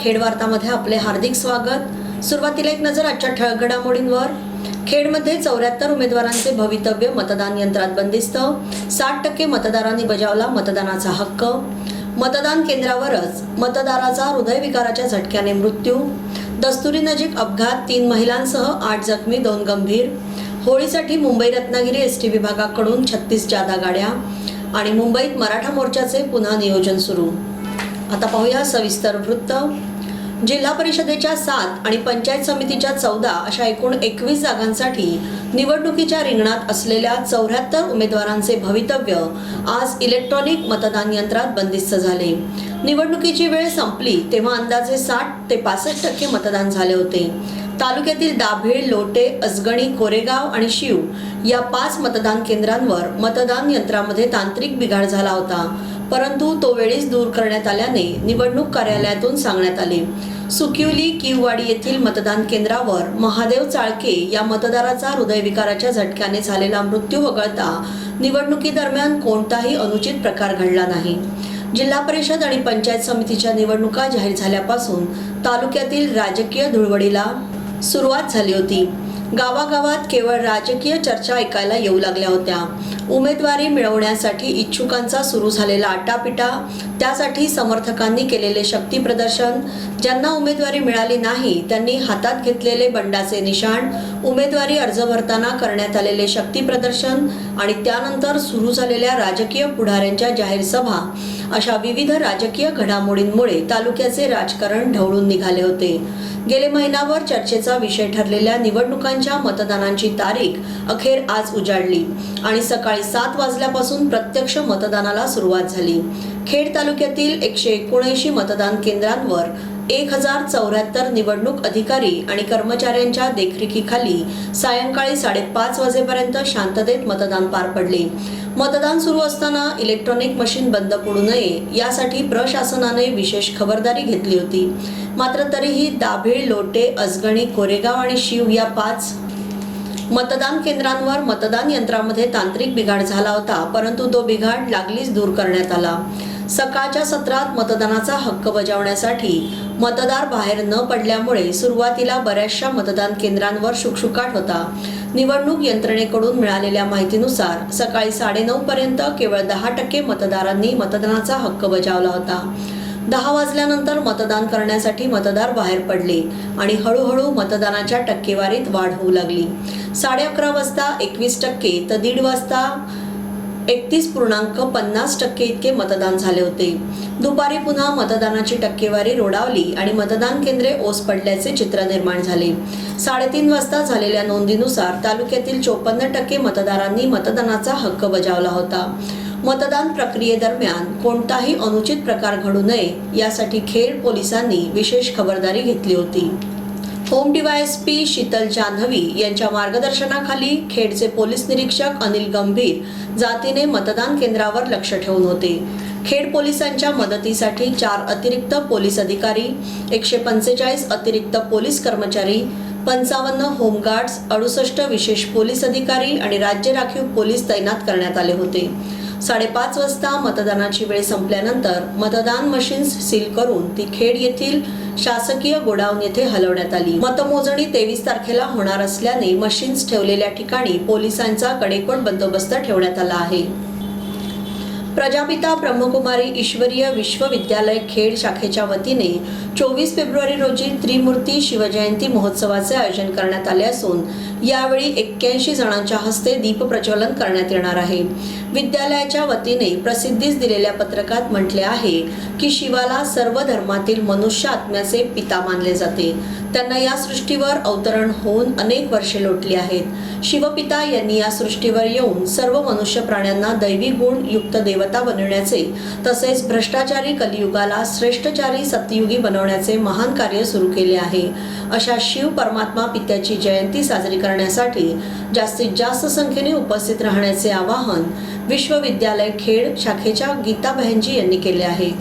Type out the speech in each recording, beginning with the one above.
खेड वार्तामध्ये आपले हार्दिक स्वागत। सुरुवातीला एक नजर आजच्या ठळक घडामोडींवर। खेडमध्ये 74 उमेदवारांचे भवितव्य मतदान यंत्रात बंदिस्त। 60% मतदारांनी बजावला मतदानाचा हक्क। मतदान केंद्रावरच मतदाराचा हृदयविकाराच्या झटक्याने मृत्यू। दस्तुरी नजीक अपघात, 3 महिलांसह 8 जखमी, 2 गंभीर। होळीसाठी मुंबई रत्नागिरी एसटी विभागाकडून 36 जादा गाड्या आणि मुंबईत मराठा मोर्चाचे पुन्हा नियोजन सुरू। आता पाहूया सविस्तर वृत्त। जिल्हा परिषदेच्या 7 आणि पंचायत समितीच्या 14 अशा एकूण 21 जागांसाठी निवडणुकीच्या रिंगणात असलेल्या 74 उमेदवारांचे भवितव्य आज इलेक्ट्रॉनिक मतदान यंत्रात बंदिस्त झाले। निवडणुकीची वेळ संपली तेव्हा अंदाजे 60 ते 65% मतदान झाले होते। तालुक्यातील दाभेळ, लोटे, असगणी, कोरेगाव आणि शीव या 5 मतदान केंद्रांवर मतदान यंत्रामध्ये तांत्रिक बिघाड झाला होता, परंतु तो वेळीच दूर करण्यात आल्याने निवडणूक कार्यालयातून सांगण्यात आले। सुकिवली किववाडी येथील मतदान केंद्रावर महादेव चाळके या मतदाराचा हृदयविकाराच्या झटक्याने झालेला मृत्यू वगळता निवडणुकीदरम्यान कोणताही अनुचित प्रकार घडला नाही। जिल्हा परिषद आणि पंचायत समितीच्या निवडणुका जाहीर झाल्यापासून तालुक्यातील राजकीय धुळवडीला सुरुवात झाली होती। गावागावात केवळ राजकीय चर्चा ऐकायला येऊ लागल्या होत्या। उमेदवारी मिळवण्यासाठी इच्छुकांचा सुरू झालेला आटापिटा, त्यासाठी समर्थकांनी केलेले शक्ती प्रदर्शन, ज्यांना उमेदवारी मिळाली नाही त्यांनी हातात घेतलेले बंडाचे निशाण, उमेदवारी अर्ज भरताना करण्यात आलेले शक्ती प्रदर्शन आणि त्यानंतर सुरू झालेल्या राजकीय पुढाऱ्यांच्या जाहीर सभा अशा विविध राजकीय घडामोडींमुळे तालुक्याचे राजकारण ढवळून निघाले होते। गेले महिनाभर चर्चेचा विषय ठरलेल्या निवडणुकांच्या मतदानाची तारीख अखेर आज उजाडली आणि सकाळी 7 वाजल्यापासून प्रत्यक्ष मतदानाला सुरुवात झाली। खेड तालुक्यातील 179 मतदान केंद्रांवर 1074 निवडणूक अधिकारी आणि कर्मचाऱ्यांच्या देखरेखीखाली सायंकाळी 5:30 वाजेपर्यंत शांततेत मतदान पार पडले। मतदान सुरू असताना इलेक्ट्रॉनिक मशीन बंद पडू नये यासाठी प्रशासनाने विशेष खबरदारी घेतली होती। मात्र तरीही दाभेळ, लोटे, असगणी, कोरेगाव आणि शीव या 5 मतदान केंद्रांवर मतदान यंत्रामध्ये तांत्रिक बिघाड झाला होता, परंतु तो बिघाड लागलीच दूर करण्यात आला। सकाळच्या सत्रात मतदानाचा हक्क बजावण्यासाठी मतदार बाहेर न पडल्यामुळे सुरुवातीला बऱ्याचशा मतदान केंद्रांवर शुकशुकाट होता। निवडणूक यंत्रणेकडून मिळालेल्या माहितीनुसार सकाळी 9:30 पर्यंत केवळ 10% मतदारांनी मतदानाचा हक्क बजावला होता। 10 वाजल्यानंतर मतदान करण्यासाठी मतदार बाहेर पडले आणि हळूहळू मतदानाच्या टक्केवारीत वाढ होऊ लागली। 11:30 वाजता 21% तर 1:30 वाजता 31.50% इतके मतदान झाले होते। दुपारी पुन्हा मतदानाची टक्केवारी रोडावली आणि मतदान केंद्रे ओस पडल्याचे चित्र निर्माण झाले। 3:30 वाजता झालेल्या नोंदीनुसार तालुक्यातील 54% मतदारांनी मतदानाचा हक्क बजावला होता। मतदान प्रक्रियेदरम्यान कोणताही अनुचित प्रकार घडू नये यासाठी खेड पोलिसांनी विशेष खबरदारी घेतली होती। होम डीवायएसपी शीतल जान्हवी यांच्या मार्गदर्शनाखाली खेडचे पोलीस निरीक्षक अनिल गंभीर जातीने मतदान केंद्रावर लक्ष ठेवून होते। खेड पोलिसांच्या मदतीसाठी 4 अतिरिक्त पोलीस अधिकारी, 145 अतिरिक्त पोलीस कर्मचारी, 55 होमगार्ड्स, 68 विशेष पोलीस अधिकारी आणि राज्य राखीव पोलीस तैनात करण्यात आले होते। 5:30 वाजता मतदानाची वेळ संपल्यानंतर मतदान मशीन्स सील करून ती खेड येथील शासकीय गोडाऊन येथे हलवण्यात आली। मतमोजणी 23 तारखेला होणार असल्याने मशीन्स ठेवलेल्या ठिकाणी पोलिसांचा कडेकोट बंदोबस्त ठेवण्यात आला आहे। प्रजापिता ब्रह्मकुमारी ईश्वरीय विश्वविद्यालय खेड शाखेच्या वतीने 24 फेब्रुवारी रोजी त्रिमूर्ती शिवजयंती महोत्सवाचे आयोजन करण्यात आले असून यावेळी 81 जणांच्या हस्ते दीप प्रज्वलन करण्यात येणार आहे। विद्यालयाच्या वतीने प्रसिद्धीस दिलेल्या पत्रकात म्हटले आहे की शिवाला सर्व धर्मातील मनुष्य आत्म्याचे पिता मानले जाते। त्यांना या सृष्टीवर अवतरण होऊन अनेक वर्षे लोटली आहेत। शिवपिता यांनी या सृष्टीवर येऊन सर्व मनुष्य प्राण्यांना दैवी गुण युक्त देवता बनवण्याचे तसेच भ्रष्टाचारी कलियुगाला श्रेष्ठचारी सत्ययुगी बनवण्याचे महान कार्य सुरू केले आहे। अशा शिव परमात्मा पित्याची जयंती साजरी करण्यासाठी जास्तीत जास्त संख्येने उपस्थित राहण्याचे आवाहन विश्वविद्यालय खेड शाखेच्या गीता बहनजी यांनी केले आहे।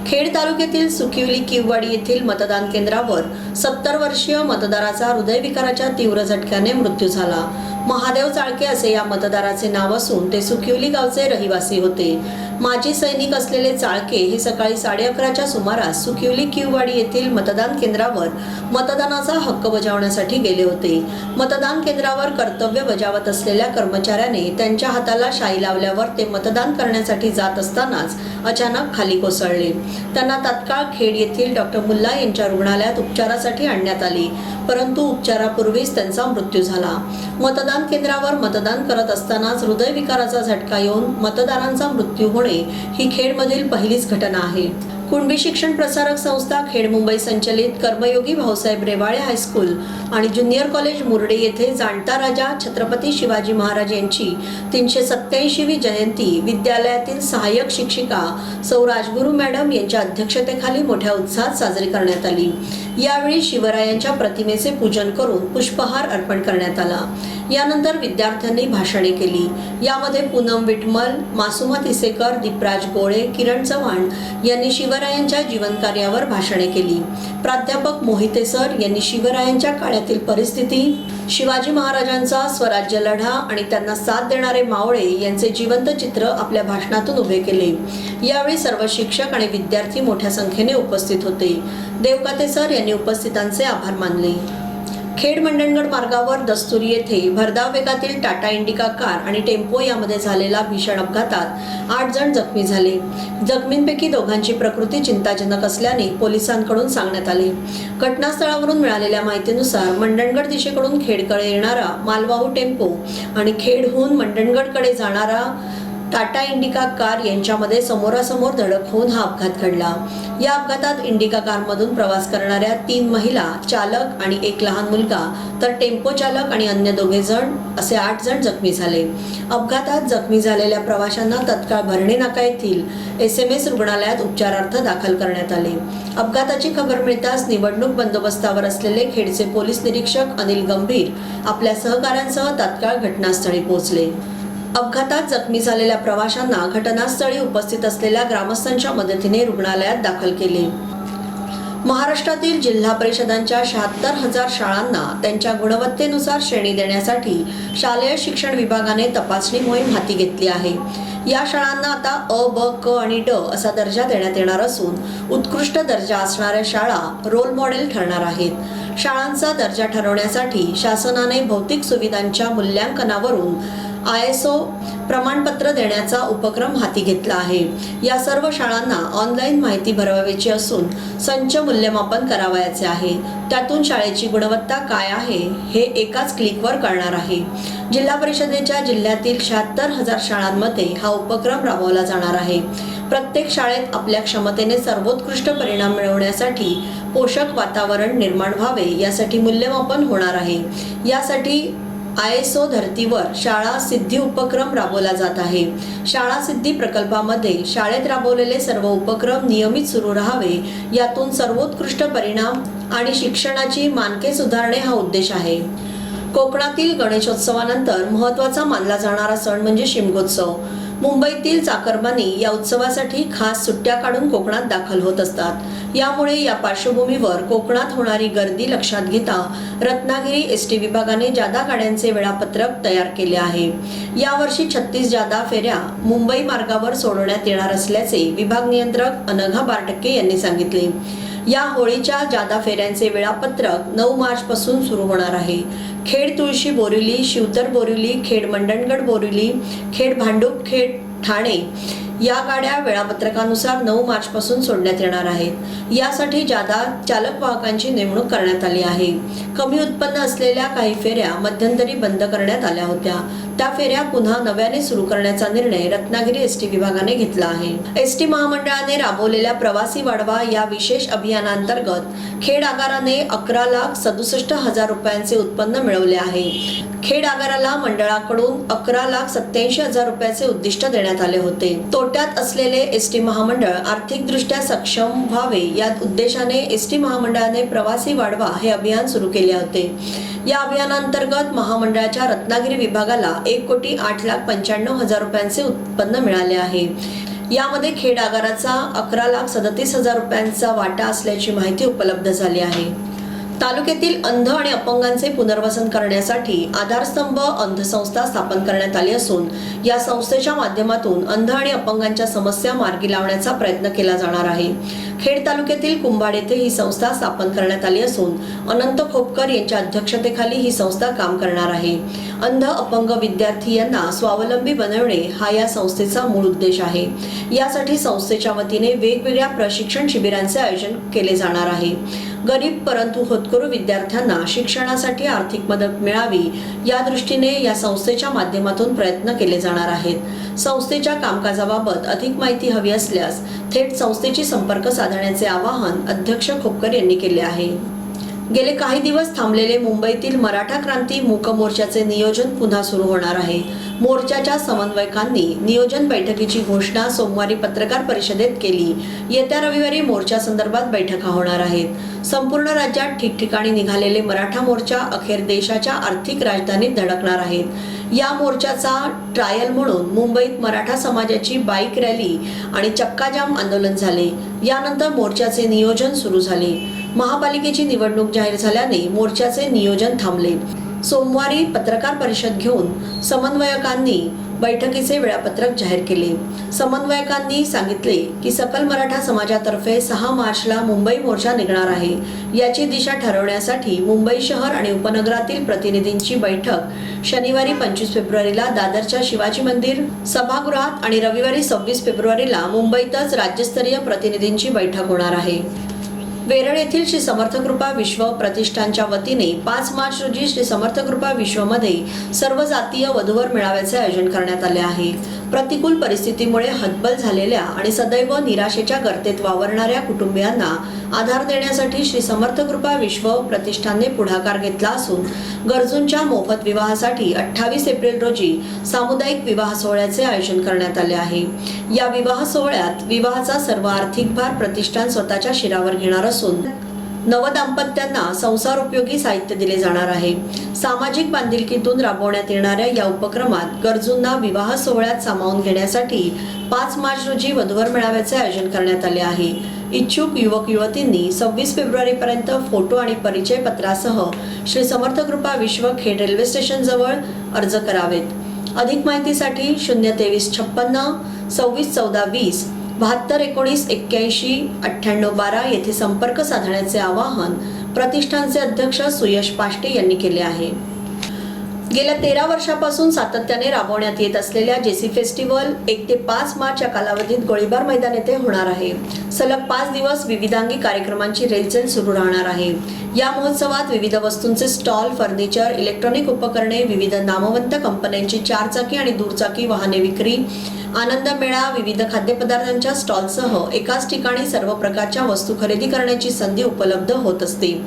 खेड तालुक्यातील सुकिवली किववाडी येथील मतदान केंद्रावर 70 वर्षीय मतदाराचा हृदयविकाराच्या तीव्र झटक्याने मृत्यू झाला। महादेव चाळके असे या मतदाराचे नाव असून ते सुकिवली गावचे रहिवासी होते। माजी सैनिक असलेले चाळके हे सकाळी 11:30च्या सुमारास सुकिवली किववाडी येथील मतदान केंद्रावर मतदानाचा हक्क बजावण्यासाठी गेले होते। मतदान केंद्रावर कर्तव्य बजावत असलेल्या कर्मचाऱ्याने त्यांच्या हाताला शाई लावल्यावर ते मतदान करण्यासाठी जात असतानाच अचानक खाली कोसळले। त्यांना तात्काळ खेड येथील डॉक्टर मुल्ला यांच्या रुग्णालयात उपचारासाठी आणण्यात आले, परंतु उपचारापूर्वीच त्यांचा मृत्यू झाला। मतदान केंद्रावर मतदान करत असतानाच हृदयविकाराचा झटका येऊन मतदारांचा मृत्यू होणे ही खेडमधील पहिलीच घटना आहे। कुणबी शिक्षण प्रसारक संस्था खेड मुंबई संचलित कर्मयोगी भाऊसाहेब रेवाळे हायस्कूल आणि ज्युनियर कॉलेज मुर्डे येथे जाणता राजा छत्रपती शिवाजी महाराज यांची 387वी जयंती विद्यालयातील सहाय्यक शिक्षिका सौ राजगुरू मॅडम यांच्या अध्यक्षतेखाली मोठ्या उत्साहात साजरी करण्यात आली। यावेळी शिवरायांच्या प्रतिमेचे पूजन करून पुष्पहार अर्पण करण्यात आला। यानंतर विद्यार्थ्यांनी भाषणे केली। यामध्ये पूनम विठमल, मासुमा तिसेकर, दीपराज गोळे, किरण चव्हाण यांनी शिवरायांच्या जीवनकार्यावर भाषणे केली। प्राध्यापक मोहिते सर यांनी शिवरायांच्या काळातील परिस्थिती, शिवाजी महाराजांचा स्वराज्य लढा आणि त्यांना साथ देणारे मावळे यांचे जिवंत चित्र आपल्या भाषणातून उभे केले। यावेळी सर्व शिक्षक आणि विद्यार्थी मोठ्या संख्येने उपस्थित होते। देवकाते सर यांनी उपस्थितांचे आभार मानले। खेड मंडणगड मार्गावर दस्तुरी येथे भरधाव वेगातील टाटा इंडिका कार आणि टेम्पो यामध्ये झालेल्या भीषण अपघातात 8 जण जखमी झाले। जखमींपैकी दोघांची प्रकृती चिंताजनक असल्याने पोलिसांकडून सांगण्यात आले। घटनास्थळावरून मिळालेल्या माहितीनुसार मंडणगड दिशेकडून खेडकडे येणारा मालवाहू टेम्पो आणि खेडहून मंडणगडकडे जाणारा टाटा इंडिका कार यांच्यामध्ये समोरासमोर धडक होऊन हा अपघात घडला। या अपघातात इंडिका कारमधून प्रवास करणाऱ्या 3 महिला, चालक आणि 1 लहान मुलगा तर टेम्पो चालक आणि अन्य 2 जण असे 8 जण जखमी झाले। अपघातात जखमी झालेल्या प्रवाशांना तत्काळ भरणे नाका येथील SMS रुग्णालयात उपचारार्थ दाखल करण्यात आले। अपघाताची खबर मिळताच निवडणूक बंदोबस्तावर असलेले खेडचे पोलीस निरीक्षक अनिल गंभीर आपल्या सहकाऱ्यांसह तात्काळ घटनास्थळी पोहोचले। अपघातात जखमी झालेल्या प्रवाशांना घटनास्थळी उपस्थित असलेल्या ग्रामस्थांच्या मदतीने रुग्णालयात दाखल केले। महाराष्ट्रातील जिल्हा परिषदांच्या 76,000 शाळांना त्यांच्या गुणवत्तेनुसार श्रेणी देण्यासाठी शालेय शिक्षण विभागाने तपासणी मोहीम हाती घेतली आहे। या शाळांना आता अ, ब, क आणि ड असा दर्जा देण्यात येणार असून उत्कृष्ट दर्जा असणाऱ्या शाळा रोल मॉडेल ठरणार आहेत। शाळांचा दर्जा ठरवण्यासाठी शासनाने भौतिक सुविधांच्या मूल्यांकनावरून ISO प्रमाणपत्र देण्याचा उपक्रम हाती घेतला आहे। या सर्व शाळांना ऑनलाईन माहिती भरवायची असून संच मूल्यमापन करावयाचे आहे। त्यातून शाळेची गुणवत्ता काय आहे हे एकाच क्लिकवर कळणार आहे। जिल्हा परिषदेच्या जिल्ह्यातील 76,000 शाळांमध्ये हा उपक्रम राबवला जाणार आहे। प्रत्येक शाळेत आपल्या क्षमतेने सर्वोत्कृष्ट परिणाम मिळवण्यासाठी पोषक वातावरण निर्माण व्हावे यासाठी मूल्यमापन होणार आहे। यासाठी ISO धर्तीवर शाळा सिद्धी उपक्रम राबवला जात आहे। शाळा सिद्धी प्रकल्पामध्ये शाळेत राबवलेले सर्व उपक्रम नियमित सुरू राहावे, यातून सर्वोत्कृष्ट परिणाम आणि शिक्षणाची मानके सुधारणे हा उद्देश आहे। कोकणातील गणेशोत्सवानंतर महत्त्वाचा मानला जाणारा सण म्हणजे शिमगोत्सव। मुंबईतील चाकरमानी या उत्सवासाठी खास सुट्ट्या काढून कोकणात दाखल होत असतात। यामुळे या पार्श्वभूमीवर कोकणात होणारी गर्दी लक्षात घेता रत्नागिरी ST विभागाने जादा गाड्यांचे वेळापत्रक तयार केले आहे। यावर्षी 36 जादा फेऱ्या मुंबई मार्गावर सोडवण्यात येणार असल्याचे विभाग नियंत्रक अनघा बारटक्के यांनी सांगितले। या होळीच्या जादा फेऱ्यांचे वेळापत्रक 9 मार्च पासून सुरू होणार आहे। खेड तुळशी बोरिवली, शिवतर बोरिवली, खेड मंडणगड बोरिवली, खेड भांडूप, खेड ठाणे या गाड्या वेळापत्रकानुसार 9 मार्च पासून सोडण्यात येणार आहेत। यासाठी जादा चालक वाहकांची नेमणूक करण्यात आली आहे। कमी उत्पन्न असलेल्या काही फेऱ्या मध्यंतरी बंद करण्यात आल्या होत्या, त्या फेऱ्या पुन्हा नव्याने सुरू करण्याचा निर्णय रत्नागिरी ST विभागाने घेतला आहे। ST महामंडळाने राबवलेल्या प्रवासी वाढवा या विशेष अभियानांतर्गत खेड आगाराने 11,67,000 रुपयांचे उत्पन्न मिळवले आहे। खेड आगाराला मंडळाकडून 11,87,000 रुपयाचे उद्दिष्ट देण्यात आले होते। तोट्यात असलेले ST महामंडळ आर्थिकदृष्ट्या सक्षम व्हावे या उद्देशाने ST महामंडळाने प्रवासी वाढवा हे अभियान सुरू केले होते। या अभियानांतर्गत महामंडळाच्या रत्नागिरी विभागाला 1,08,95,000 रुपयांचे उत्पन्न मिळाले आहे। यामध्ये खेड आगाराचा 11,37,000 रुपयांचा वाटा असल्याची माहिती उपलब्ध झाली आहे। तालुक्यातील अंध आणि अपंगांचे पुनर्वसन करण्यासाठी आधारस्तंभ अंध संस्था स्थापन करण्यात आली असून या संस्थेच्या माध्यमातून अंध आणि अपंगांच्या समस्या मार्गी लावण्याचा प्रयत्न केला जाणार आहे। खेड तालुक्यातील कुंभाड येथे ही संस्था स्थापन करण्यात आली असून अनंत खोपकर यांच्या अध्यक्षतेखाली ही संस्था काम करणार आहे। अंध अपंग विद्यार्थी यांना स्वावलंबी बनवणे हा या संस्थेचा मूळ उद्देश आहे। यासाठी संस्थेच्या वतीने वेगवेगळ्या प्रशिक्षण शिबिरांचे आयोजन केले जाणार आहे। गरीब परंतु होतकरू विद्यार्थ्यांना शिक्षणासाठी आर्थिक मदत मिळावी या दृष्टीने या संस्थेच्या माध्यमातून प्रयत्न केले जाणार आहेत। संस्थेच्या कामकाजाबाबत अधिक माहिती हवी असल्यास थेट संस्थेची संपर्क साधण्याचे आवाहन अध्यक्ष खोपकर यांनी केले आहे। गेले काही दिवस थांबलेले मुंबईतील मराठा क्रांती मूक मोर्चाचे नियोजन पुन्हा सुरू होणार आहे। मोर्चाच्या समन्वयकांनी नियोजन बैठकीची घोषणा सोमवारी पत्रकार परिषदेत केली। येत्या रविवारी मोर्चा संदर्भात बैठका होणार आहेत। संपूर्ण राज्यात ठिकठिकाणी निघालेले मराठा मोर्चा अखेर देशाच्या आर्थिक राजधानीत धडकणार आहेत। या मोर्चाचा ट्रायल म्हणून मुंबईत मराठा समाजाची बाईक रॅली आणि चक्काजाम आंदोलन झाले। यानंतर मोर्चाचे नियोजन सुरू झाले। महापालिकेची निवडणूक जाहीर झाल्याने मोर्चाचे नियोजन थांबले। सोमवारी पत्रकार परिषद घेऊन समन्वयकांनी बैठकीचे वेळापत्रक जाहीर केले। समन्वयकांनी सांगितले की सकल मराठा समाजातर्फे 6 मार्चला मुंबई मोर्चा निघणार आहे। याची दिशा ठरवण्यासाठी मुंबई शहर आणि उपनगरातील प्रतिनिधींची बैठक शनिवारी 25 फेब्रुवारीला दादरच्या शिवाजी मंदिर सभागृहात आणि रविवारी 26 फेब्रुवारीला मुंबईतच राज्यस्तरीय प्रतिनिधींची बैठक होणार आहे। वेरळ येथील श्री समर्थ कृपा विश्व प्रतिष्ठानच्या वतीने 5 मार्च रोजी श्री समर्थ कृपा विश्वमध्ये सर्व जातीय वधूवर मेळाव्याचे आयोजन करण्यात आले आहे। प्रतिकूल परिस्थितीमुळे हतबल झालेल्या आणि सदैव निराशेच्या गर्तेत वावरणाऱ्या कुटुंबियांना आधार देण्यासाठी श्री समर्थ कृपा विश्व प्रतिष्ठानने पुढाकार घेतला असून गरजूंच्या मोफत विवाहासाठी 28 एप्रिल रोजी सामुदायिक विवाह सोहळ्याचे आयोजन करण्यात आले आहे। या विवाह सोहळ्यात विवाहाचा सर्व आर्थिक भार प्रतिष्ठान स्वतःच्या शिरावर घेणार असून नवदाम्पत्यांना संसार उपयोगी साहित्य दिले जाणार आहे। सामाजिक बांधिलकीतून राबवण्यात येणाऱ्या या उपक्रमात गरजूंना विवाह सोहळ्यात सामावून घेण्यासाठी 5 मार्च रोजी वधूवर मेळाव्याचे आयोजन करण्यात आले आहे। इच्छुक युवक युवतींनी 26 फेब्रुवारीपर्यंत फोटो आणि परिचय पत्रासह श्री समर्थ कृपा विश्व खेड रेल्वे स्टेशन जवळ अर्ज करावेत। अधिक माहितीसाठी 02356 261420 7219819812 येथे संपर्क साधण्याचे आवाहन प्रतिष्ठानचे अध्यक्ष सुयश पाष्टे यांनी केले आहे। गेल्या 13 वर्षापासून सातत्याने राबवण्यात येत असलेल्या जेसी फेस्टिवल 1 ते 5 मार्च या कालावधीत गोळीबार मैदान येथे होणार आहे। सलग 5 दिवस विविधांगी कार्यक्रमांची रेलचेल सुरू राहणार आहे। या महोत्सवात विविध वस्तूंचे स्टॉल, फर्निचर, इलेक्ट्रॉनिक उपकरणे, विविध नामवंत कंपन्यांची 4 चाकी आणि दुचाकी वाहने विक्री, आनंद मेळा, विविध खाद्यपदार्थांच्या स्टॉलसह एकाच ठिकाणी सर्व प्रकारच्या वस्तू खरेदी करण्याची संधी उपलब्ध होत असते।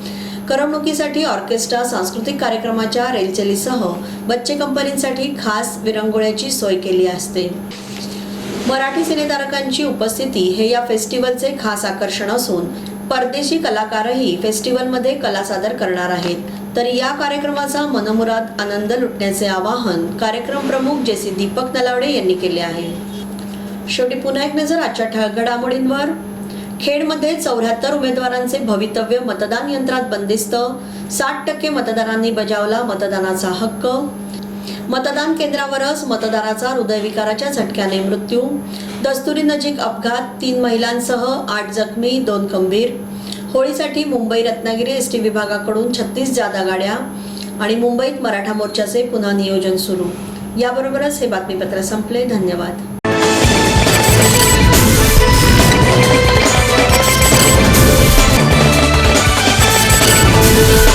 करमणुकीसाठी ऑर्केस्ट्रा, सांस्कृतिक कार्यक्रमाच्या रेलचेलीसह बच्चे कंपनीसाठी खास विरंगुळ्याची सोय केली असते। मराठी सिनेतारकांची उपस्थिती हे या फेस्टिवलचे खास आकर्षण असून परदेशी कलाकारही फेस्टिवलमध्ये कला सादर करणार आहेत। तर या कार्यक्रमाचा मनमुराद आनंद लुटण्याचे आवाहन कार्यक्रम प्रमुख जेसी दीपक नलावडे यांनी केले आहे। शेवटी पुन्हा एक नजर आजच्या ठळक घडामोडींवर। खेडमध्ये 74 उमेदवारांचे भवितव्य मतदान यंत्रात बंदिस्त, 60% मतदारांनी बजावला मतदानाचा हक्क। मतदान केंद्रावरच मतदाराचा हृदयविकाराच्या झटक्याने मृत्यू। दस्तुरी नजीक अपघात, 3 महिलांसह 8 जखमी, 2 गंभीर। होळीसाठी मुंबई रत्नागिरी एसटी विभागाकडून 36 जादा गाड्या आणि मुंबईत मराठा मोर्चाचे पुन्हा नियोजन सुरू। याबरोबरच हे बातमीपत्र संपले। धन्यवाद। We'll be right back.